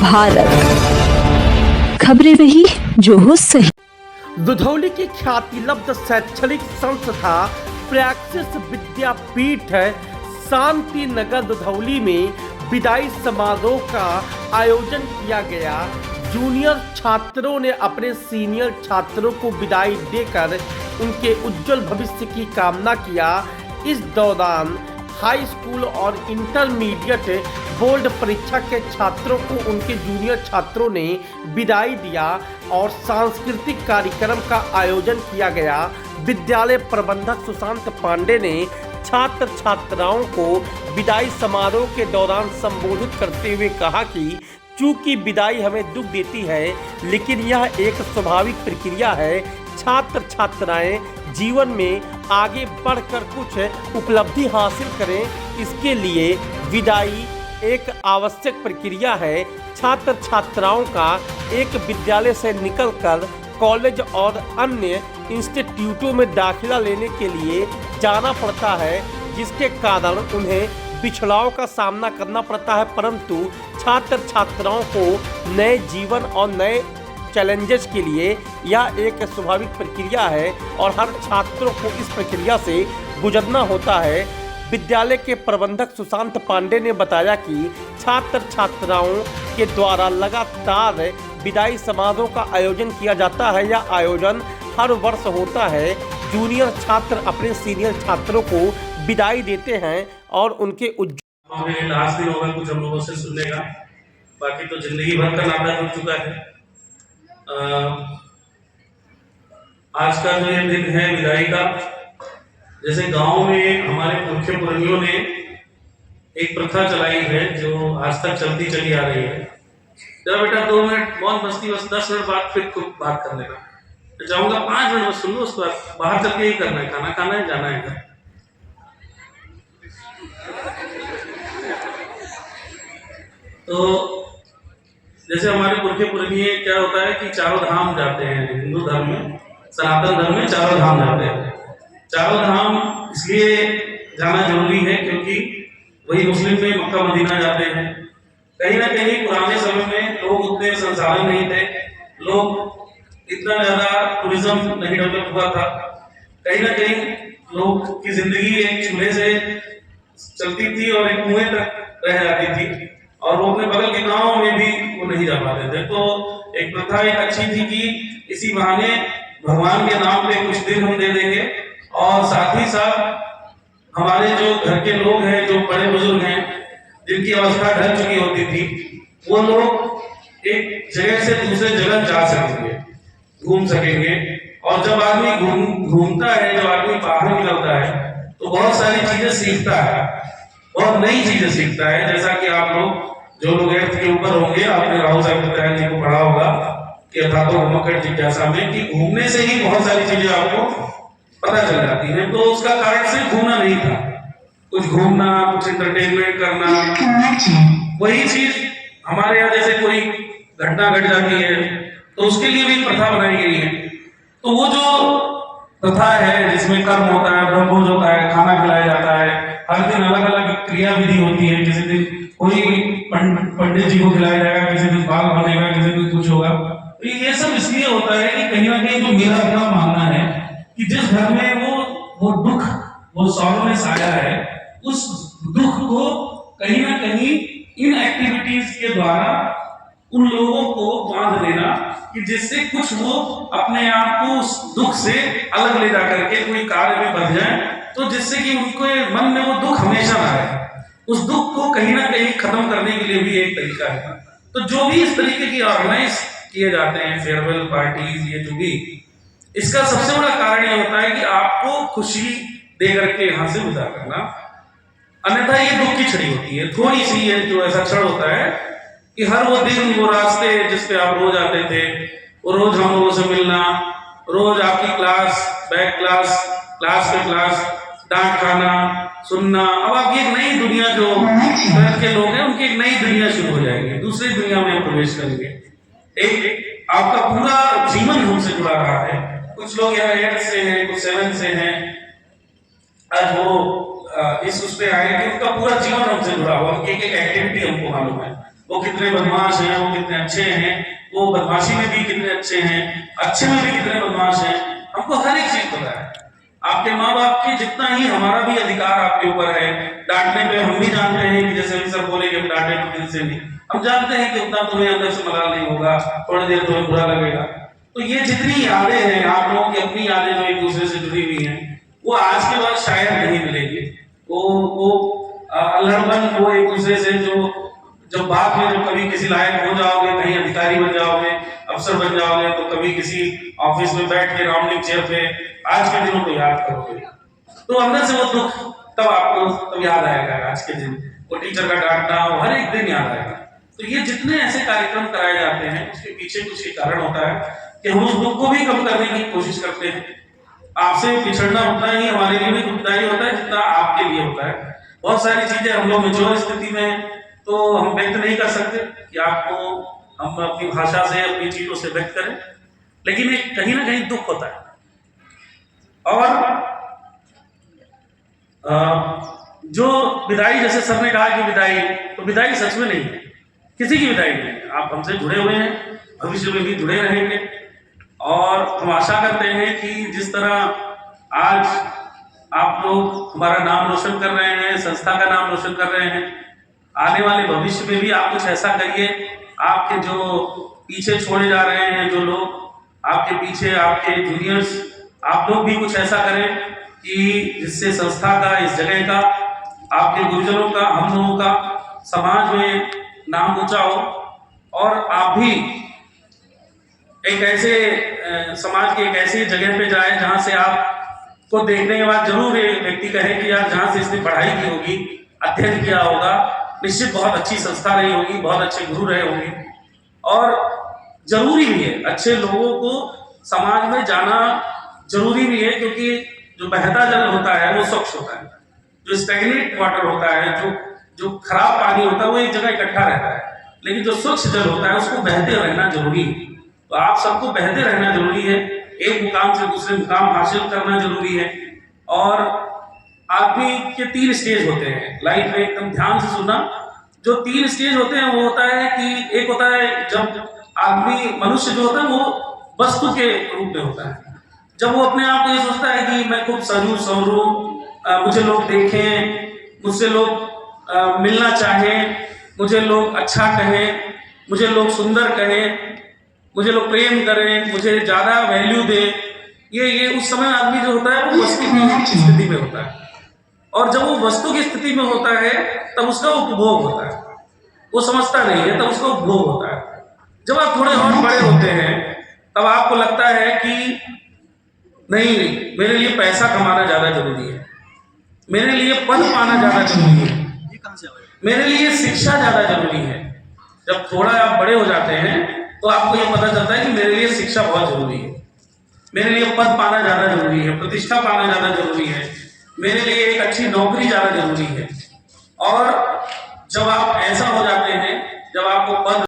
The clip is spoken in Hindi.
भारत, खबरें वही जो हो सही। दुधौली की ख्यातिलब्ध शैक्षणिक संस्था प्रैक्टिस विद्यापीठ शांति नगर दुधौली में विदाई समारोह का आयोजन किया गया। जूनियर छात्रों ने अपने सीनियर छात्रों को विदाई देकर उनके उज्जवल भविष्य की कामना किया। इस दौरान हाई स्कूल और इंटरमीडिएट बोर्ड परीक्षा के छात्रों को उनके जूनियर छात्रों ने विदाई दिया और सांस्कृतिक कार्यक्रम का आयोजन किया गया। विद्यालय प्रबंधक सुशांत पांडे ने छात्र छात्राओं को विदाई समारोह के दौरान संबोधित करते हुए कहा कि चूंकि विदाई हमें दुख देती है, लेकिन यह एक स्वाभाविक प्रक्रिया है। छात्र छात्राएं जीवन में आगे बढ़कर कुछ उपलब्धि हासिल करें, इसके लिए विदाई एक आवश्यक प्रक्रिया है। छात्र छात्राओं का एक विद्यालय से निकलकर कॉलेज और अन्य इंस्टीट्यूटों में दाखिला लेने के लिए जाना पड़ता है, जिसके कारण उन्हें पिछड़ाव का सामना करना पड़ता है। परंतु छात्र छात्राओं को नए जीवन और नए चैलेंजेस के लिए यह एक स्वाभाविक प्रक्रिया है और हर छात्रों को इस प्रक्रिया से गुजरना होता है। विद्यालय के प्रबंधक सुशांत पांडे ने बताया कि छात्र छात्राओं के द्वारा लगातार विदाई समारोह का आयोजन किया जाता है। यह आयोजन हर वर्ष होता है। जूनियर छात्र अपने सीनियर छात्रों को विदाई देते हैं और उनके लास्ट दिन होगा कुछ हम लोगों से सुनने का, बाकी तो जिंदगी भर का नाटक हो चुका है। आज का जो ये दिन है विदाई का, जैसे गांव में हमारे मुख्य पुरनियों ने एक प्रथा चलाई है जो आज तक चलती चली आ रही है। जरा बेटा 2 मिनट मौन मस्ती, बस 10 मिनट बाद फिर खुद बात कर लेना। मैं चाहूंगा 5 मिनट बस सुन लो, उसके बाद बाहर चल के ही करना है, खाना खाना है, जाना है घर। तो जैसे हमारे पुरखे पुरनिये क्या होता है कि चारों धाम जाते हैं। हिंदू धर्म में, सनातन धर्म में चारों धाम जाते हैं। चारों धाम इसलिए जाना जरूरी है क्योंकि वही मुस्लिम में मक्का मदीना जाते हैं। कहीं ना कहीं पुराने समय में लोग उतने संसाधन नहीं थे, लोग इतना ज्यादा टूरिज्म नहीं डेवलप हुआ था। कहीं ना कहीं लोग की जिंदगी एक चूल्हे से चलती थी और एक कुएं तक रह जाती थी और वो अपने बगल के गांव में भी वो नहीं जा पाते थे। तो एक प्रथा एक अच्छी थी कि इसी बहाने भगवान के नाम पे कुछ दिन हम दे देंगे और साथ ही साथ हमारे जो घर के लोग हैं, जो बड़े बुजुर्ग हैं, जिनकी अवस्था ढल चुकी होती थी, वो लोग एक जगह से दूसरे जगह जा सकेंगे, घूम सकेंगे। और जब आदमी घूमता है, जब आदमी बाहर निकलता है तो बहुत सारी चीजें सीखता है, बहुत नई चीजें सीखता है। जैसा कि आप लोग जो लोग एर्थ के ऊपर होंगे, आपने राहुल साहब जी को पढ़ा होगा कि अथातो घुमक्कड़ जिज्ञासा में कि घूमने से ही बहुत सारी चीजें आपको पता चल जाती हैं। तो उसका कारण सिर्फ घूमना नहीं था, कुछ घूमना, कुछ एंटरटेनमेंट करना। वही चीज हमारे यहाँ जैसे कोई घटना घट जाती है तो उसके लिए भी प्रथा बनाई गई है। तो वो जो प्रथा है जिसमें कर्म होता है, ब्रह्मभोज होता है, खाना खिलाया जाता है, हर दिन अलग अलग क्रिया विधि होती है। किसी दिन कोई पंडित जी को खिलाया जाएगा, किसी दिन बाल बनेगा, किसी दिन कुछ होगा। तो ये सब इसलिए होता है कि कहीं ना कहीं जो मेरा अपना मानना है कि जिस घर में वो दुख, वो सॉरोनेस आया है, उस दुख को कहीं ना कहीं इन एक्टिविटीज के द्वारा उन लोगों को बांध देना कि जिससे कुछ वो अपने आप को उस दुख से अलग ले जाकर के कोई कार्य में बढ़ जाए, तो जिससे कि उनके मन में वो दुख हमेशा ना रहे। उस दुख को कहीं ना कहीं खत्म करने के लिए भी एक तरीका है। तो जो भी इस तरीके की ऑर्गेनाइज किए जाते हैं, फेयरवेल पार्टीज, ये जो भी, इसका सबसे बड़ा कारण ये होता है कि आपको खुशी दे करके यहाँ से विदा करना। अन्यथा ये दुख की छड़ी होती है, थोड़ी सी ये जो ऐसा क्षण होता है कि हर वो दिन, वो रास्ते जिस पे आप रोज आते थे, वो रोज हम लोगों से मिलना, रोज आपकी क्लास, बैक क्लास, क्लास पे क्लास, डांट खाना, सुनना। अब आपकी एक नई दुनिया, जो शहर के लोग हैं उनकी एक नई दुनिया शुरू हो जाएगी, दूसरी दुनिया में प्रवेश करेंगे। एक आपका पूरा जीवन हमसे जुड़ा रहा है। कुछ लोग यहाँ 8 से हैं, कुछ 7 से हैं, आज वो इस उस पे आए कि उनका पूरा जीवन हमसे जुड़ा हुआ, उनकी एक एक्टिविटी हमको मालूम है। वो कितने बदमाश हैं, वो कितने अच्छे हैं, वो बदमाशी में भी कितने अच्छे हैं, अच्छे में भी कितने बदमाश हैं, हमको हर एक चीज पता है। आपके माँ बाप के जितना ही हमारा भी अधिकार आपके ऊपर है। डांटने पे हम भी जानते हैं कि जैसे अभी सर बोले कि हम डांटे तो दिल से नहीं, हम जानते हैं कि उतना तुम्हें अंदर से मलाल नहीं होगा, थोड़ी देर तुम्हें बुरा लगेगा। तो ये जितनी यादें हैं आप लोगों की, अपनी यादें जो एक दूसरे से जुड़ी हुई हैं, वो आज के बाद शायद नहीं मिलेगी। वो अल्हड़पन, वो एक दूसरे से जो जब बाद में जब कभी किसी लायक हो जाओगे, कहीं अधिकारी बन जाओगे, अफसर बन जाओगे, तो कभी किसी ऑफिस में बैठ के राउंडिंग चेयर पे आज के दिनों को याद करोगे, तो अंदर से वो दुख तब आपको तब याद आएगा। आज के दिन वो टीचर का डांटना, वो हर एक दिन याद आएगा। तो ये जितने ऐसे कार्यक्रम कराए जाते हैं, उसके पीछे कुछ एक कारण होता है कि हम उस दुख को भी कम करने की कोशिश करते हैं। आपसे पिछड़ना उतना ही हमारे लिए भी दुखदायी होता है जितना आपके लिए होता है। बहुत सारी चीजें हम लोग मेच्योर स्थिति में तो हम व्यक्त नहीं कर सकते कि आपको हम अपनी भाषा से, अपनी चीजों से व्यक्त करें, लेकिन एक कहीं ना कहीं दुख होता है। और जो विदाई, जैसे सर ने कहा कि विदाई, तो विदाई सच में नहीं है, किसी की विदाई नहीं है। आप हमसे जुड़े हुए हैं, भविष्य में भी जुड़े रहेंगे, और हम आशा करते हैं कि जिस तरह आज आप लोग हमारा नाम रोशन कर रहे हैं, संस्था का नाम रोशन कर रहे हैं, आने वाले भविष्य में भी आप कुछ ऐसा करिए। आपके जो पीछे छोड़े जा रहे हैं, जो लोग आपके पीछे, आपके जूनियर्स, आप लोग भी कुछ ऐसा करें कि जिससे संस्था का, इस जगह का, आपके गुरुजनों का, हम लोगों का समाज में नाम ऊंचा हो, और आप भी एक ऐसे समाज की एक ऐसी जगह पे जाए जहां से आपको देखने के बाद जरूर एक व्यक्ति कहे कि यार जहां से इसने पढ़ाई की होगी, अध्ययन किया होगा, निश्चित बहुत अच्छी संस्था रही होगी, बहुत अच्छे गुरु रहे होंगे। और जरूरी भी है, अच्छे लोगों को समाज में जाना जरूरी भी है, क्योंकि जो बहता जल होता है वो स्वच्छ होता है, जो स्टैग्नेंट वाटर होता है, जो खराब पानी होता है, वो एक जगह इकट्ठा रहता है, लेकिन जो स्वच्छ जल होता है उसको बहते रहना जरूरी है। तो आप सबको बहते रहना जरूरी है, एक मुकाम से दूसरे मुकाम हासिल करना जरूरी है। और आदमी के 3 स्टेज होते हैं लाइफ में, एकदम ध्यान से सुनना। जो 3 स्टेज होते हैं वो होता है कि एक होता है जब आदमी, मनुष्य जो होता है वो वस्तु के रूप में होता है, जब वो अपने आप को ये सोचता है कि मैं खूब सजूं संवरूं, मुझे लोग देखें, मुझसे लोग मिलना चाहें, मुझे लोग अच्छा कहें, मुझे लोग सुंदर कहें, मुझे लोग प्रेम करें, मुझे ज्यादा वैल्यू दे। ये उस समय आदमी जो होता है वो वस्तु की स्थिति में होता है, और जब वो वस्तु की स्थिति में होता है तब उसका उपभोग होता है, वो समझता नहीं है, तब उसका उपभोग होता है। जब आप थोड़े और बड़े होते हैं तब आपको लगता है कि नहीं, मेरे लिए पैसा कमाना ज्यादा जरूरी है, मेरे लिए पद पाना ज्यादा जरूरी है, मेरे लिए शिक्षा ज्यादा जरूरी है। जब थोड़ा आप बड़े हो जाते हैं तो आपको ये पता चलता है कि मेरे लिए शिक्षा बहुत जरूरी है, मेरे लिए पद पाना ज्यादा जरूरी है, प्रतिष्ठा पाना ज्यादा जरूरी है, मेरे लिए एक अच्छी नौकरी ज्यादा जरूरी है। और जब आप ऐसा हो जाते हैं, जब आपको पद